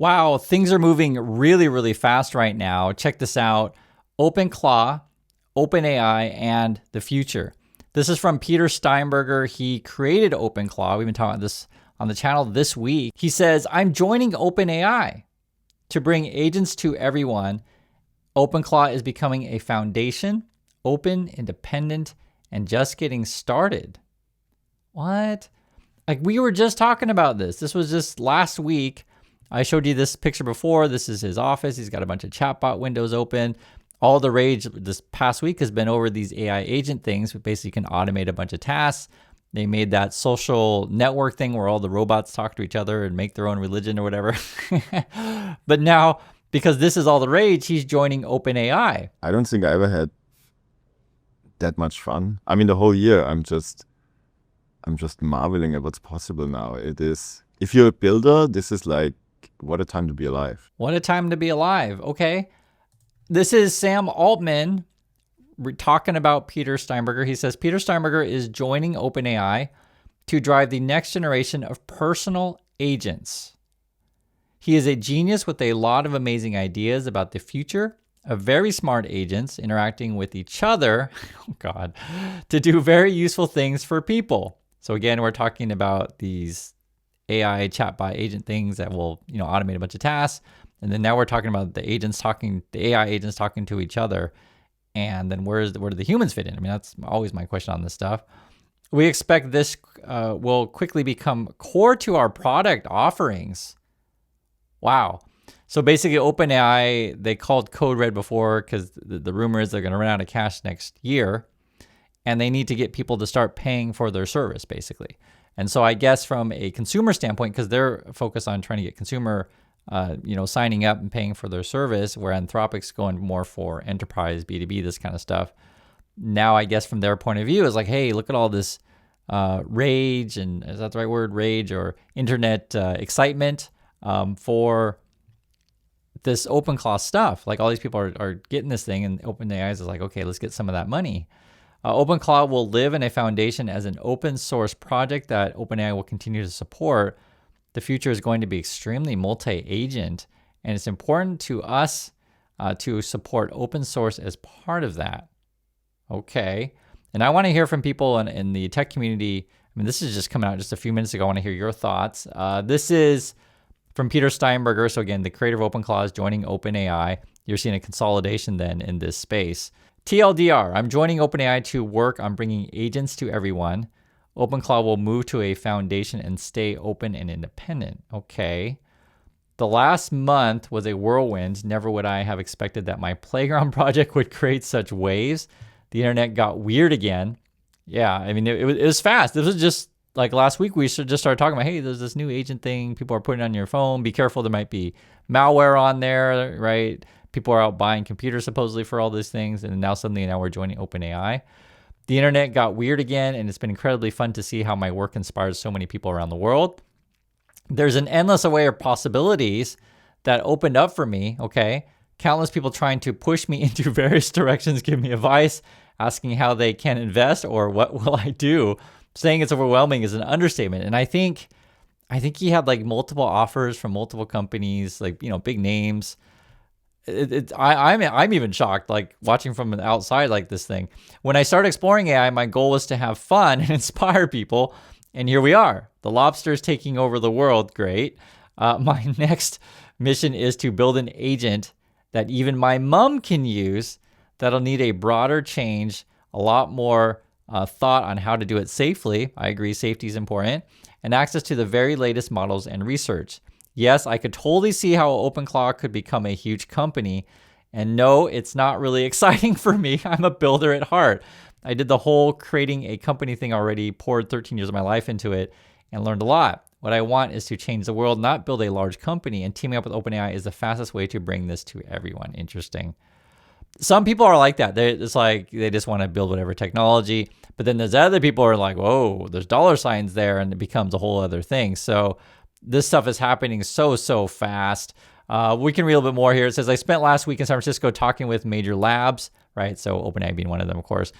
Wow, things are moving really, really fast right now. Check this out. OpenClaw, OpenAI, and the future. This is from Peter Steinberger. He created OpenClaw. We've been talking about this on the channel this week. He says, I'm joining OpenAI to bring agents to everyone. OpenClaw is becoming a foundation, open, independent, and just getting started. What? Like, we were just talking about this. This was just last week. I showed you this picture before. This is his office. He's got a bunch of chatbot windows open. All the rage this past week has been over these AI agent things. Basically, you can automate a bunch of tasks. They made that social network thing where all the robots talk to each other and make their own religion or whatever. But now, because this is all the rage, he's joining OpenAI. I don't think I ever had that much fun. I mean, the whole year, I'm just marveling at what's possible now. It is, if you're a builder, this is like, what a time to be alive. What a time to be alive. Okay. This is Sam Altman talking about Peter Steinberger. He says, Peter Steinberger is joining OpenAI to drive the next generation of personal agents. He is a genius with a lot of amazing ideas about the future of very smart agents interacting with each other, oh God, to do very useful things for people. So again, we're talking about these AI chatbot agent things that will, automate a bunch of tasks. And then now we're talking about the AI agents talking to each other. And then where do the humans fit in? I mean, that's always my question on this stuff. We expect this will quickly become core to our product offerings. Wow. So basically OpenAI, they called code red before because the rumor is they're going to run out of cash next year. And they need to get people to start paying for their service, basically. And so I guess from a consumer standpoint, because they're focused on trying to get consumer, signing up and paying for their service, where Anthropic's going more for enterprise, B2B, this kind of stuff. Now, I guess from their point of view, is like, hey, look at all this rage, and is that the right word? Rage or internet excitement for this OpenClaw stuff. Like all these people are getting this thing, and OpenAI is like, okay, let's get some of that money. OpenClaw will live in a foundation as an open source project that OpenAI will continue to support. The future is going to be extremely multi-agent, and it's important to us to support open source as part of that. Okay. And I want to hear from people in the tech community. I mean, this is just coming out just a few minutes ago. I want to hear your thoughts. This is from Peter Steinberger. So again, the creator of OpenClaw is joining OpenAI. You're seeing a consolidation then in this space. TLDR, I'm joining OpenAI to work on bringing agents to everyone. OpenClaw will move to a foundation and stay open and independent. Okay. The last month was a whirlwind. Never would I have expected that my playground project would create such waves. The internet got weird again. Yeah, I mean, it was fast. This was just like last week we just started talking about, hey, there's this new agent thing. People are putting it on your phone. Be careful. There might be malware on there, right? People are out buying computers supposedly for all these things. And now we're joining OpenAI. The internet got weird again, and it's been incredibly fun to see how my work inspires so many people around the world. There's an endless array of possibilities that opened up for me, okay? Countless people trying to push me into various directions, give me advice, asking how they can invest or what will I do. Saying it's overwhelming is an understatement. And I think he had like multiple offers from multiple companies, like, big names. I'm even shocked, like watching from the outside, like this thing. When I started exploring AI, my goal was to have fun and inspire people. And here we are. The lobster's taking over the world. Great. My next mission is to build an agent that even my mom can use that'll need a broader change, a lot more thought on how to do it safely. I agree, safety is important. And access to the very latest models and research. Yes, I could totally see how OpenClaw could become a huge company. And no, it's not really exciting for me. I'm a builder at heart. I did the whole creating a company thing already, poured 13 years of my life into it, and learned a lot. What I want is to change the world, not build a large company. And teaming up with OpenAI is the fastest way to bring this to everyone. Interesting. Some people are like that. It's like they just want to build whatever technology. But then there's other people who are like, whoa, there's dollar signs there, and it becomes a whole other thing. So this stuff is happening so fast. We can read a little bit more here. It says, I spent last week in San Francisco talking with major labs, right? So OpenAI being one of them, of course,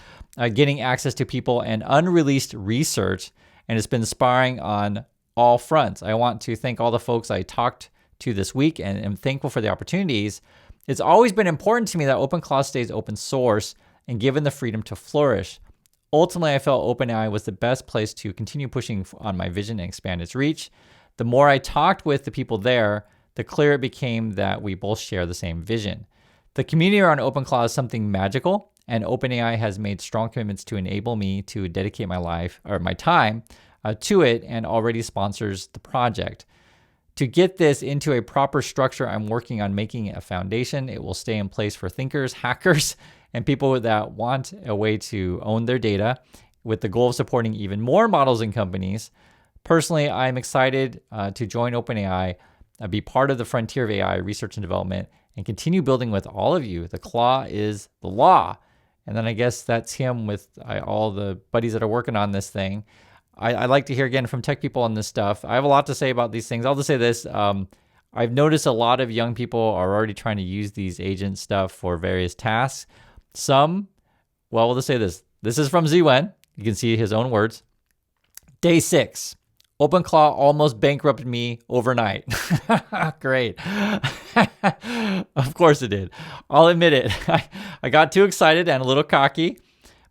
getting access to people and unreleased research. And it's been inspiring on all fronts. I want to thank all the folks I talked to this week and am thankful for the opportunities. It's always been important to me that OpenClaw stays open source and given the freedom to flourish. Ultimately, I felt OpenAI was the best place to continue pushing on my vision and expand its reach. The more I talked with the people there, the clearer it became that we both share the same vision. The community around OpenClaw is something magical, and OpenAI has made strong commitments to enable me to dedicate my life or my time to it and already sponsors the project. To get this into a proper structure, I'm working on making it a foundation. It will stay in place for thinkers, hackers, and people that want a way to own their data with the goal of supporting even more models and companies. Personally, I'm excited to join OpenAI, be part of the frontier of AI research and development, and continue building with all of you. The claw is the law. And then I guess that's him with all the buddies that are working on this thing. I like to hear again from tech people on this stuff. I have a lot to say about these things. I'll just say this. I've noticed a lot of young people are already trying to use these agent stuff for various tasks. Some, well, we'll just say this. This is from Zwen. You can see his own words. Day 6. OpenClaw almost bankrupted me overnight. Great. Of course it did. I'll admit it. I got too excited and a little cocky.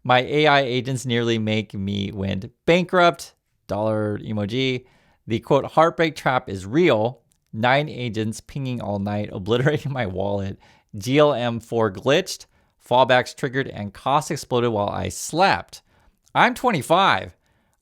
My AI agents nearly make me went bankrupt. Dollar emoji. The quote, heartbreak trap is real. 9 agents pinging all night, obliterating my wallet. GLM4 glitched. Fallbacks triggered and costs exploded while I slept. I'm 25.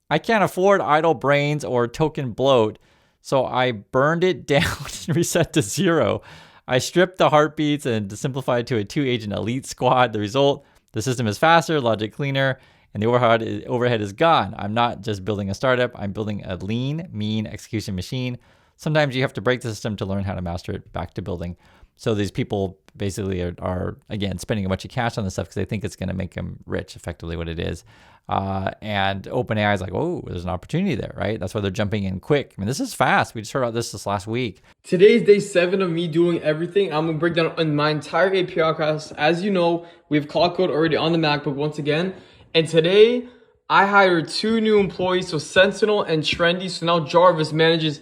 I can't afford idle brains or token bloat, so I burned it down and reset to 0. I stripped the heartbeats and simplified to a 2-agent elite squad. The result, the system is faster, logic cleaner, and the overhead is gone. I'm not just building a startup. I'm building a lean, mean execution machine. Sometimes you have to break the system to learn how to master it back to building. So these people basically are again, spending a bunch of cash on this stuff because they think it's going to make them rich, effectively what it is. And OpenAI is like, oh, there's an opportunity there, right? That's why they're jumping in quick. I mean, this is fast. We just heard about this last week. Today's day 7 of me doing everything. I'm going to break down on my entire API class. As you know, we have Cloud Code already on the MacBook once again. And today, I hired 2 new employees, so Sentinel and Trendy. So now Jarvis manages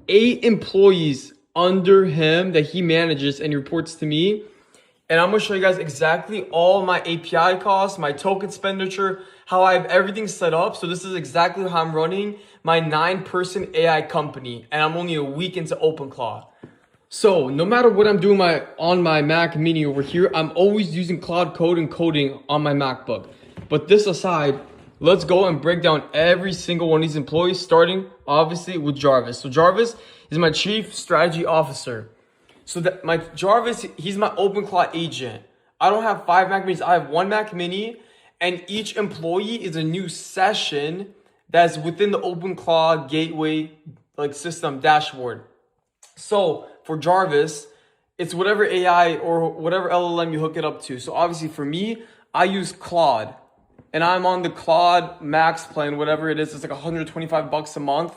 8 employees under him that he manages and he reports to me. And I'm going to show you guys exactly all my API costs, my token expenditure, how I have everything set up. So this is exactly how I'm running my 9-person AI company. And I'm only a week into OpenClaw. So no matter what I'm doing on my Mac Mini over here, I'm always using Cloud Code and coding on my MacBook. But this aside, let's go and break down every single one of these employees, starting obviously with Jarvis. So Jarvis is my Chief Strategy Officer. So that my Jarvis, he's my OpenClaw agent. I don't have 5 Mac Minis, I have 1 Mac Mini, and each employee is a new session that's within the OpenClaw gateway system dashboard. So for Jarvis, it's whatever AI or whatever LLM you hook it up to. So obviously for me, I use Claude, and I'm on the Claude Max plan, whatever it is. It's like $125 a month.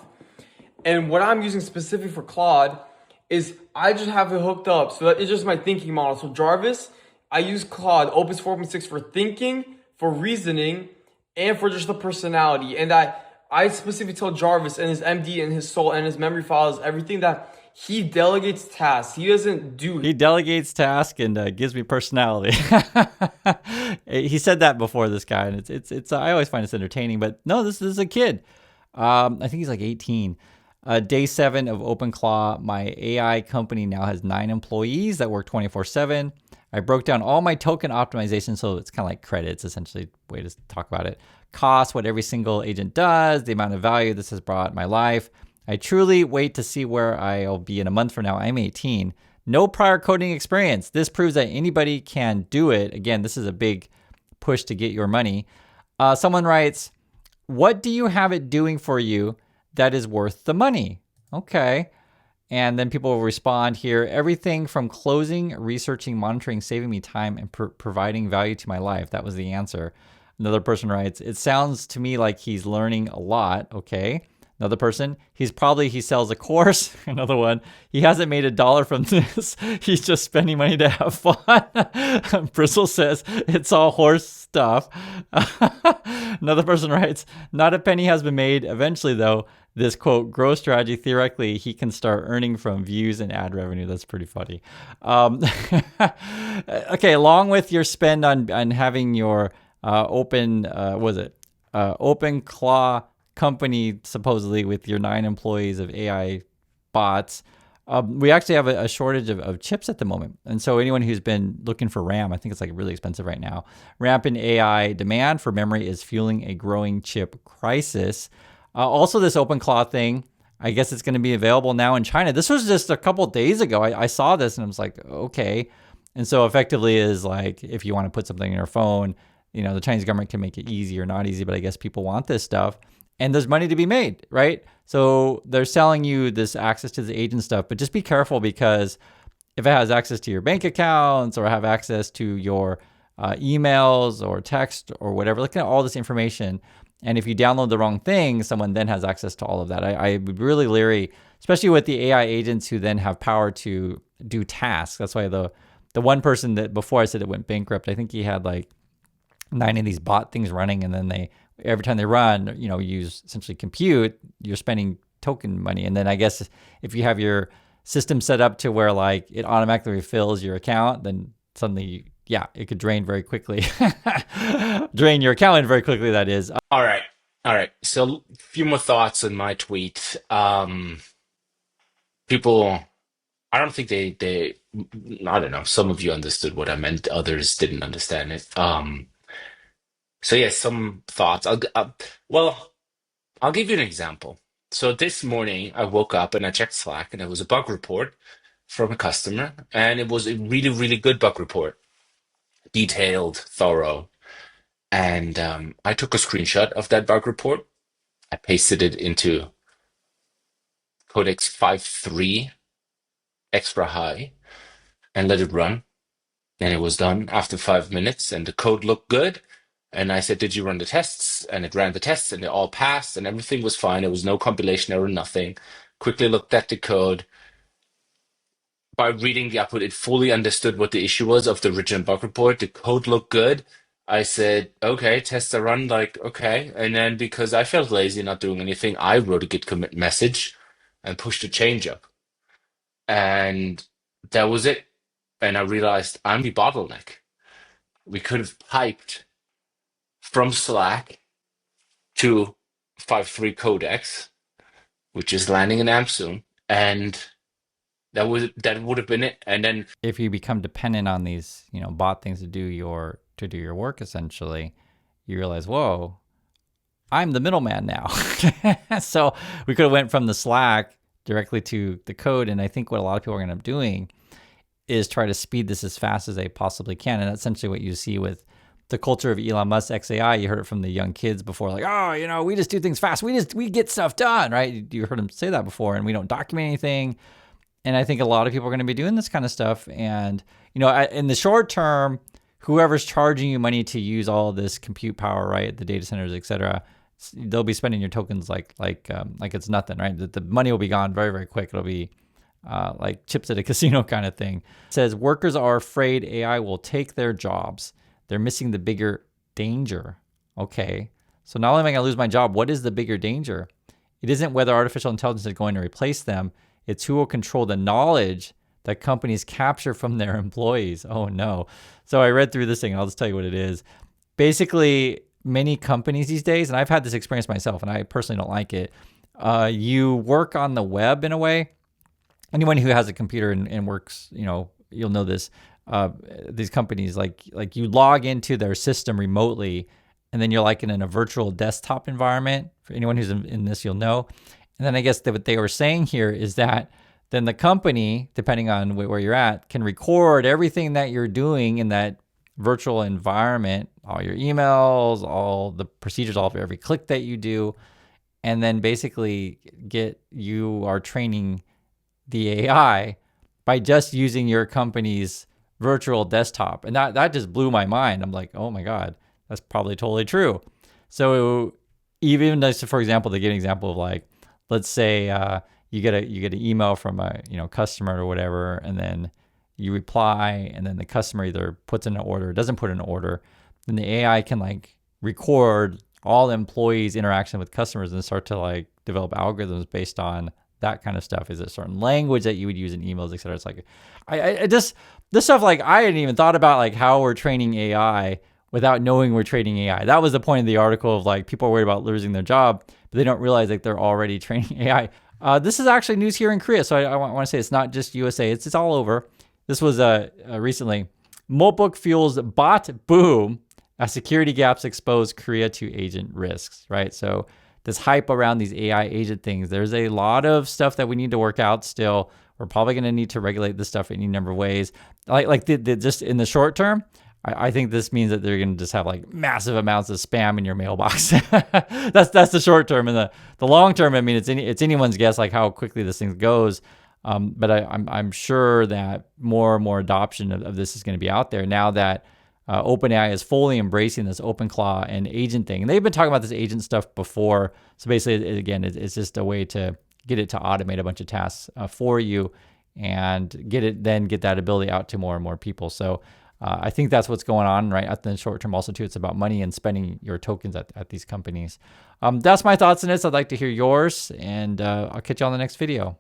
And what I'm using specific for Claude is I just have it hooked up. So that it's just my thinking model. So Jarvis, I use Claude Opus 4.6 for thinking, for reasoning, and for just the personality. And I specifically tell Jarvis and his MD and his soul and his memory files, everything that he delegates tasks. He doesn't do. He delegates tasks and gives me personality. He said that before, this guy, and it's. I always find it's entertaining. But no, this is a kid. I think he's like 18. Day 7 of OpenClaw. My AI company now has 9 employees that work 24/7. I broke down all my token optimization, so it's kind of like credits, essentially, way to talk about it. Cost, what every single agent does, the amount of value this has brought my life. I truly wait to see where I'll be in a month from now. I'm 18. No prior coding experience. This proves that anybody can do it. Again, this is a big push to get your money. Someone writes, what do you have it doing for you that is worth the money? Okay. And then people will respond here. Everything from closing, researching, monitoring, saving me time, and providing value to my life. That was the answer. Another person writes, it sounds to me like he's learning a lot. Okay. Another person, he sells a course. Another one, he hasn't made $1 from this. He's just spending money to have fun. Bristle says, it's all horse stuff. Another person writes, not a penny has been made. Eventually, though, this quote growth strategy, theoretically, he can start earning from views and ad revenue. That's pretty funny. Okay, along with your spend on having your OpenClaw company, supposedly with your 9 employees of AI bots, we actually have a shortage of chips at the moment. And so anyone who's been looking for RAM, I think it's like really expensive right now. Rampant AI demand for memory is fueling a growing chip crisis. Also, this OpenClaw thing, I guess it's going to be available now in China. This was just a couple days ago. I saw this and I was like, okay. And so effectively is like, if you want to put something in your phone, the Chinese government can make it easy or not easy, but I guess people want this stuff. And there's money to be made, right? So they're selling you this access to the agent stuff, but just be careful, because if it has access to your bank accounts or have access to your emails or text or whatever, look at all this information. And if you download the wrong thing, someone then has access to all of that. I would be really leery, especially with the AI agents who then have power to do tasks. That's why the one person that before I said it went bankrupt, I think he had like 9 of these bot things running, and then every time they run, use essentially compute, you're spending token money. And then I guess if you have your system set up to where like it automatically refills your account, then suddenly, it could drain very quickly. Drain your account very quickly, that is. All right. So a few more thoughts on my tweet. People, I don't think I don't know. Some of you understood what I meant. Others didn't understand it. So yeah, some thoughts. I'll give you an example. So this morning I woke up and I checked Slack, and it was a bug report from a customer, and it was a really, really good bug report, detailed, thorough. And I took a screenshot of that bug report. I pasted it into Codex 5.3 extra high and let it run. And it was done after 5 minutes, and the code looked good. And I said, did you run the tests? And it ran the tests, and they all passed, and everything was fine. There was no compilation error, nothing. Quickly looked at the code. By reading the output, it fully understood what the issue was of the original bug report. The code looked good. I said, okay, tests are run, like, okay. And then because I felt lazy not doing anything, I wrote a git commit message and pushed a change up. And that was it. And I realized I'm the bottleneck. We could have piped from Slack to 5.3 Codex, which is landing in AMP soon, and that would have been it. And then if you become dependent on these, bot things to do your work, essentially, you realize, whoa, I'm the middleman now. So we could have went from the Slack directly to the code, and I think what a lot of people are going to end up doing is try to speed this as fast as they possibly can. And that's essentially what you see with the culture of Elon Musk's XAI. You heard it from the young kids before, like, oh, we just do things fast. We get stuff done, right? You heard him say that before, and we don't document anything. And I think a lot of people are going to be doing this kind of stuff. And, in the short term, whoever's charging you money to use all of this compute power, right, the data centers, et cetera, they'll be spending your tokens like it's nothing, right? The money will be gone very, very quick. It'll be like chips at a casino kind of thing. It says workers are afraid AI will take their jobs. They're missing the bigger danger. Okay, so not only am I going to lose my job, what is the bigger danger? It isn't whether artificial intelligence is going to replace them. It's who will control the knowledge that companies capture from their employees. Oh no. So I read through this thing. I'll just tell you what it is. Basically, many companies these days, and I've had this experience myself, and I personally don't like it. You work on the web in a way. Anyone who has a computer and works, you'll know this. These companies, like you log into their system remotely, and then you're like in a virtual desktop environment. For anyone who's in this, you'll know. And then I guess what they were saying here is that then the company, depending on where you're at, can record everything that you're doing in that virtual environment, all your emails, all the procedures, all of every click that you do, and then basically you are training the AI by just using your company's virtual desktop. And that just blew my mind. I'm like, oh my God, that's probably totally true. So even just, for example, to give an example of like, let's say you get an email from a customer or whatever, and then you reply, and then the customer either puts in an order or doesn't put in an order, then the AI can like record all employees' interaction with customers and start to like develop algorithms based on that kind of stuff. Is it certain language that you would use in emails, et cetera? It's like, I just, this stuff, like I hadn't even thought about like how we're training AI without knowing we're training AI. That was the point of the article of like people are worried about losing their job, but they don't realize like they're already training AI. This is actually news here in Korea. So I want to say it's not just USA, it's all over. This was recently. Moltbook fuels bot boom as security gaps expose Korea to agent risks, right? So this hype around these AI agent things, there's a lot of stuff that we need to work out still. We're probably going to need to regulate this stuff in any number of ways. Like just in the short term, I think this means that they're going to just have like massive amounts of spam in your mailbox. That's the short term. And the long term, I mean, it's anyone's guess like how quickly this thing goes. But I'm sure that more and more adoption of this is going to be out there now that OpenAI is fully embracing this OpenClaw and agent thing. And they've been talking about this agent stuff before. So basically, again, it's just a way to get it to automate a bunch of tasks for you and get that ability out to more and more people. So I think that's what's going on, right? At the short term also too, it's about money and spending your tokens at these companies. That's my thoughts on this. I'd like to hear yours, and I'll catch you on the next video.